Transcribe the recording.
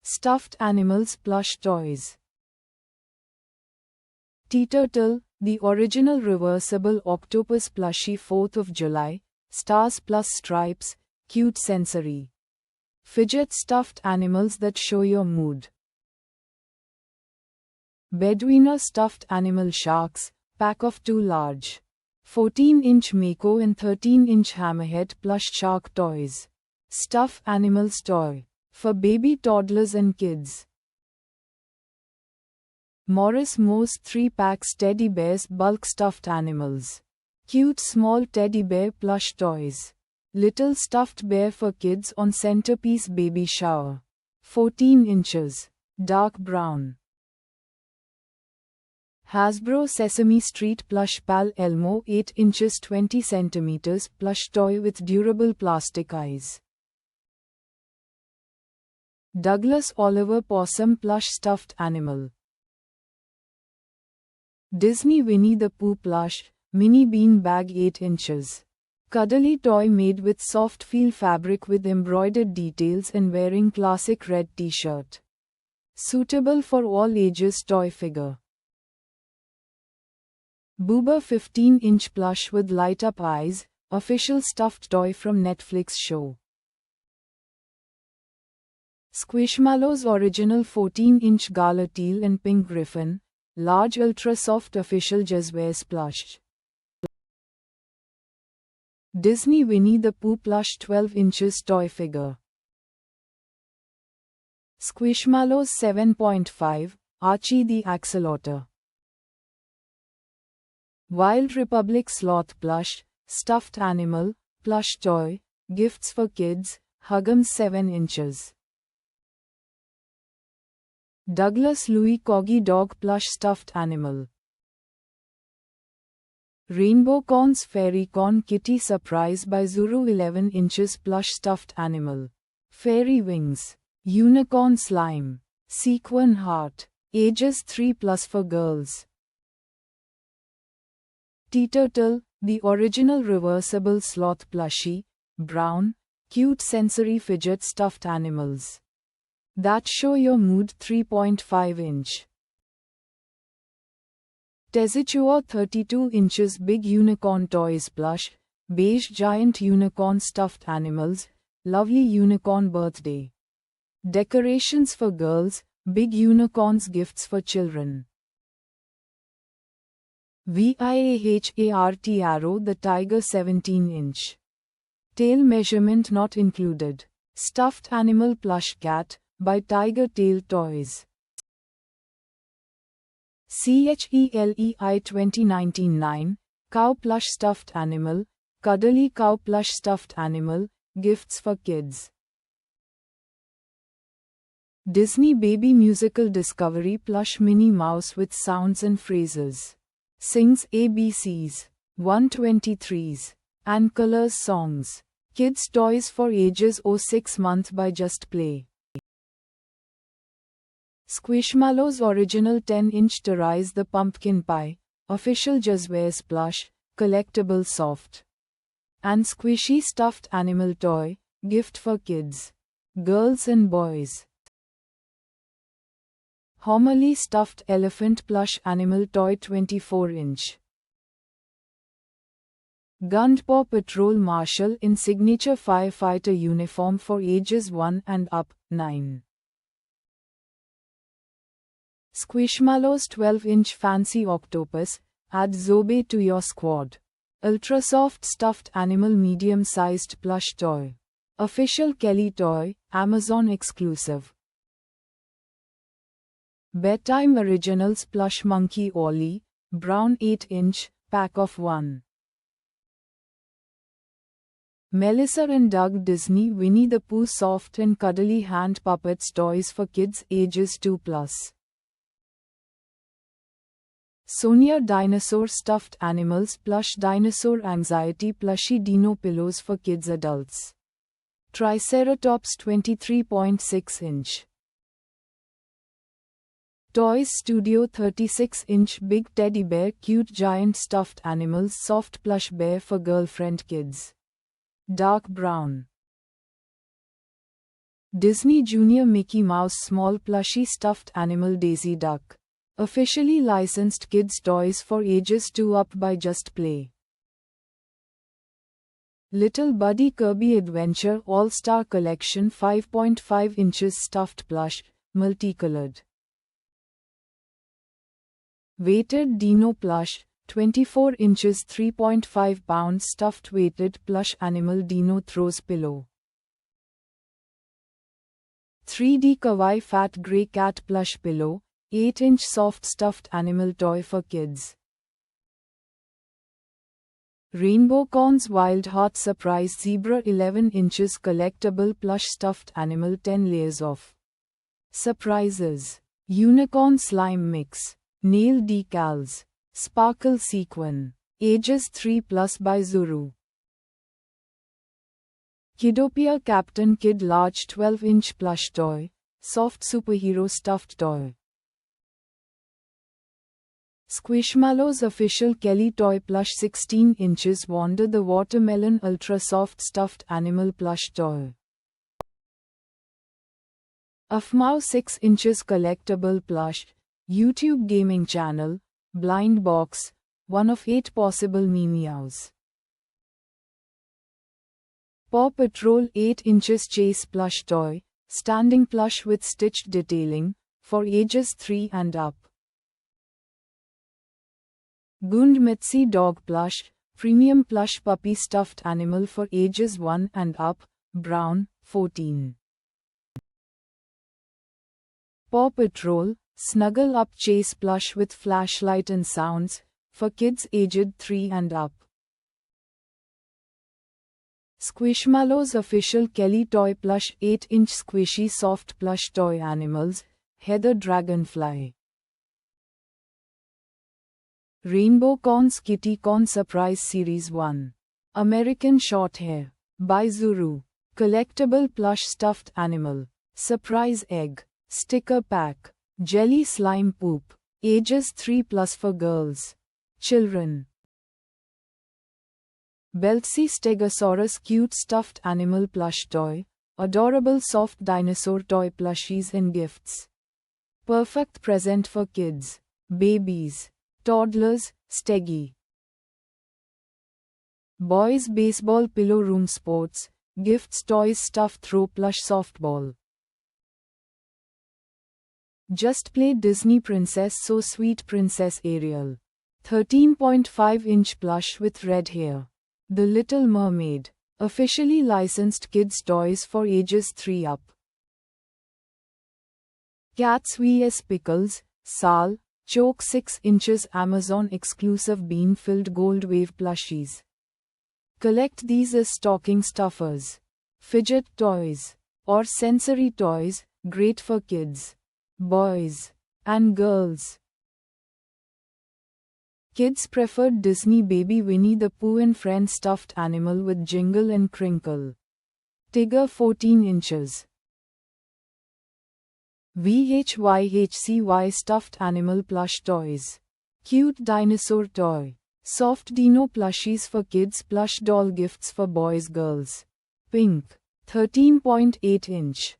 Stuffed animals plush toys. Turtle, the original reversible octopus plushie 4th of July, stars plus stripes, cute sensory. Fidget stuffed animals that show your mood. Bedouiner stuffed animal sharks, pack of 2 large. 14-inch Mako and 13-inch Hammerhead plush shark toys. Stuffed animals toy. For baby toddlers and kids. Morris Moose 3 packs teddy bears bulk stuffed animals. Cute small teddy bear plush toys. Little stuffed bear for kids on centerpiece baby shower. 14 inches. Dark brown. Hasbro Sesame Street plush Pal Elmo 8 inches 20 centimeters plush toy with durable plastic eyes. Douglas Oliver Possum plush stuffed animal. Disney Winnie the Pooh plush, mini bean bag 8 inches. Cuddly toy made with soft feel fabric with embroidered details and wearing classic red t-shirt. Suitable for all ages toy figure. Booba 15-inch plush with light-up eyes, official stuffed toy from Netflix show. Squishmallows original 14-inch gala teal and pink griffin, large ultra-soft official Jazzwares plush. Disney Winnie the Pooh plush 12 inches toy figure. Squishmallows 7.5, Archie the Axolotl. Wild Republic sloth plush, stuffed animal, plush toy, gifts for kids, Huggums 7 inches. Douglas Louis Corgi dog plush stuffed animal. Rainbow Corns Fairy Corn Kitty Surprise by Zuru 11 inches plush stuffed animal. Fairy Wings. Unicorn Slime. Sequin Heart. Ages 3+ for girls. Turtle, the original reversible sloth plushie, brown, cute sensory fidget stuffed animals. That show your mood 3.5 inch. Tezuchua 32 inches big unicorn toys plush, beige giant unicorn stuffed animals, lovely unicorn birthday. Decorations for girls, big unicorns gifts for children. VIAHART Arrow the Tiger 17-inch. Tail measurement not included. Stuffed animal plush cat, by Tiger Tail Toys. CHELEI 2019-9, Cow plush stuffed animal, cuddly cow plush stuffed animal, gifts for kids. Disney Baby Musical Discovery plush Minnie Mouse with sounds and phrases. Sings ABCs, 123s, and colors songs. Kids toys for ages 6 months by Just Play. Squishmallows original 10-inch Rise the Pumpkin Pie, official Jazzwares plush, collectible soft. And squishy stuffed animal toy, gift for kids. Girls and boys. Homily stuffed elephant plush animal toy 24-inch. Gundpaw Patrol Marshal in signature firefighter uniform for ages 1 and up, 9. Squishmallows 12-inch fancy octopus, add Zobe to your squad. Ultra soft stuffed animal medium-sized plush toy. Official Kelly toy, Amazon exclusive. Bedtime Originals plush monkey Ollie, brown 8-inch, pack of 1. Melissa and Doug Disney Winnie the Pooh soft and cuddly hand puppets toys for kids ages 2+. Sonia Dinosaur stuffed animals plush dinosaur anxiety plushie dino pillows for kids adults. Triceratops 23.6-inch. Toys Studio 36-inch big teddy bear cute giant stuffed animals soft plush bear for girlfriend kids. Dark brown. Disney Junior Mickey Mouse Small Plushy Stuffed Animal Daisy Duck. Officially licensed kids' toys for ages 2 up by Just Play. Little Buddy Kirby Adventure All-Star Collection 5.5 inches stuffed plush, multicolored. Weighted Dino Plush, 24 inches 3.5 pounds stuffed weighted plush animal Dino throws pillow. 3D Kawaii Fat Grey Cat Plush Pillow, 8-inch soft stuffed animal toy for kids. Rainbow Corns Wild Heart Surprise Zebra 11 inches collectible plush stuffed animal 10 layers of surprises. Unicorn Slime Mix. Nail Decals. Sparkle Sequin. Ages 3+ by Zuru. Kidopia Captain Kid Large 12-inch plush toy. Soft superhero stuffed toy. Squishmallows Official Kelly Toy Plush 16 inches Wander the Watermelon Ultra Soft Stuffed Animal Plush Toy. Afmao 6 inches Collectible Plush, YouTube Gaming Channel, Blind Box, one of 8 possible meows. Paw Patrol 8 inches Chase Plush Toy, Standing Plush with Stitched Detailing, for ages 3 and up. Gund Mitzi Dog Plush, Premium Plush Puppy Stuffed Animal for ages 1 and up, brown, 14. Paw Patrol, Snuggle Up Chase Plush with Flashlight and Sounds, for kids aged 3 and up. Squishmallows Official Kelly Toy Plush 8-inch Squishy Soft Plush Toy Animals, Heather Dragonfly. Rainbow Corns Kitty Corn Surprise Series 1. American Shorthair. By Zuru. Collectible Plush Stuffed Animal. Surprise Egg. Sticker Pack. Jelly Slime Poop. Ages 3+ for girls. Children. Beltsy Stegosaurus Cute Stuffed Animal Plush Toy. Adorable soft dinosaur toy plushies and gifts. Perfect present for kids, babies, toddlers, Steggy. Boys Baseball Pillow Room Sports, Gifts Toys Stuffed Throw Plush Softball. Just Play Disney Princess So Sweet Princess Ariel. 13.5-inch plush with red hair. The Little Mermaid. Officially licensed kids' toys for ages 3 up. Cats vs Pickles, Sal, Choke 6 inches Amazon exclusive bean-filled gold wave plushies. Collect these as stocking stuffers, fidget toys, or sensory toys, great for kids, boys, and girls. Kids preferred Disney Baby Winnie the Pooh and Friends stuffed animal with jingle and crinkle. Tigger 14 inches. VHYHCY stuffed animal plush toys. Cute dinosaur toy. Soft dino plushies for kids plush doll gifts for boys girls. Pink. 13.8 inch.